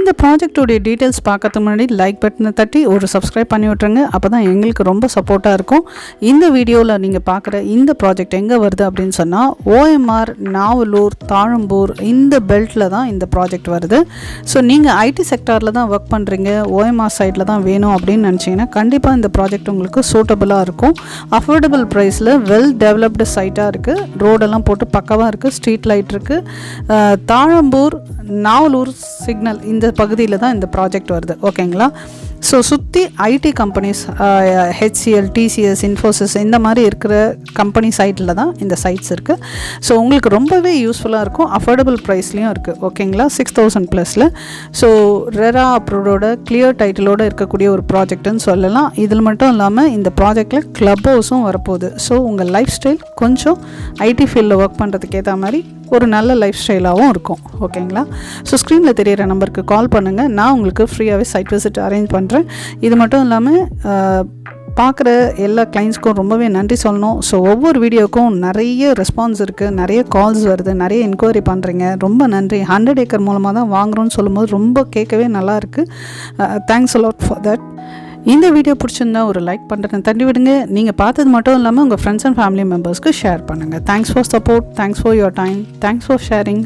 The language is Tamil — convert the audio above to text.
இந்த ப்ராஜெக்டோடைய டீட்டெயில்ஸ் பார்க்கறதுக்கு முன்னாடி லைக் பட்டனை தட்டி ஒரு சப்ஸ்கிரைப் பண்ணி விட்ருங்க. அப்போ தான் எங்களுக்கு ரொம்ப சப்போர்ட்டாக இருக்கும். இந்த வீடியோவில் நீங்கள் பார்க்குற இந்த ப்ராஜெக்ட் எங்கே வருது அப்படின்னு சொன்னால் OMR நாவலூர் தாழம்பூர் இந்த பெல்ட்டில் தான் இந்த ப்ராஜெக்ட் வருது. ஸோ நீங்கள் ஐடி செக்டாரில் தான் ஒர்க் பண்ணுறீங்க, OMR சைடில் தான் வேணும் அப்படின்னு நினச்சிங்கன்னா கண்டிப்பாக இந்த ப்ராஜெக்ட் உங்களுக்கு சூட்டபுளாக இருக்கும். அஃபோர்டபுள் ப்ரைஸில் வெல் டெவலப்டு சைட்டாக இருக்குது. ரோடெல்லாம் போட்டு பக்கவாக இருக்குது, ஸ்ட்ரீட் லைட் இருக்குது. தாழம்பூர் நாவலூர் சிக்னல் இந்த பகுதியில் தான் இந்த ப்ராஜெக்ட் வருது. ஓகேங்களா? ஸோ சுற்றி IT companies HCL, TCS, Infosys இந்த மாதிரி இருக்கிற கம்பெனி சைட்டில் தான் இந்த சைட்ஸ் இருக்குது. ஸோ உங்களுக்கு ரொம்பவே யூஸ்ஃபுல்லாக இருக்கும். அஃபோர்டபுள் ப்ரைஸ்லேயும் இருக்குது. ஓகேங்களா? 6000 +. ஸோ ரெரா அப்ரூவோட கிளியர் டைட்டிலோடு இருக்கக்கூடிய ஒரு ப்ராஜெக்ட்னு சொல்லலாம். இதில் மட்டும் இல்லாமல் இந்த ப்ராஜெக்டில் கிளப் ஹவுஸும் வரப்போகுது. ஸோ உங்கள் லைஃப் ஸ்டைல் கொஞ்சம் ஐடி ஃபீல்டில் ஒர்க் பண்ணுறதுக்கு ஏற்ற மாதிரி ஒரு நல்ல லைஃப் ஸ்டைலாகவும் இருக்கும். ஓகேங்களா? ஸோ ஸ்க்ரீனில் தெரிகிற நம்பருக்கு கால் பண்ணுங்கள். நான் உங்களுக்கு ஃப்ரீயாகவே சைட் விசிட் அரேஞ்ச் பண்ணுறேன். இது மட்டும் இல்லாமல் பார்க்குற எல்லா கிளைண்ட்ஸ்க்கும் ரொம்பவே நன்றி சொல்லணும். ஸோ ஒவ்வொரு வீடியோக்கும் நிறைய ரெஸ்பான்ஸ் இருக்குது, நிறைய கால்ஸ் வருது, நிறைய என்கொயரி பண்ணுறீங்க. ரொம்ப நன்றி. 100 ஏக்கர் மூலமாக தான் வாங்குகிறோன்னு சொல்லும்போது ரொம்ப கேட்கவே நல்லாயிருக்கு. Thanks a lot for that. இந்த வீடியோ பிடிச்சிருந்தா ஒரு லைக் பண்ணுறேன் தட்டி விடுங்க. நீங்கள் பார்த்தது மட்டும் இல்லாமல் உங்கள் ஃப்ரெண்ட்ஸ் அண்ட் ஃபேமிலி மெம்பர்ஸ்க்கு ஷேர் பண்ணுங்கள். Thanks for support, thanks for your time, thanks for sharing.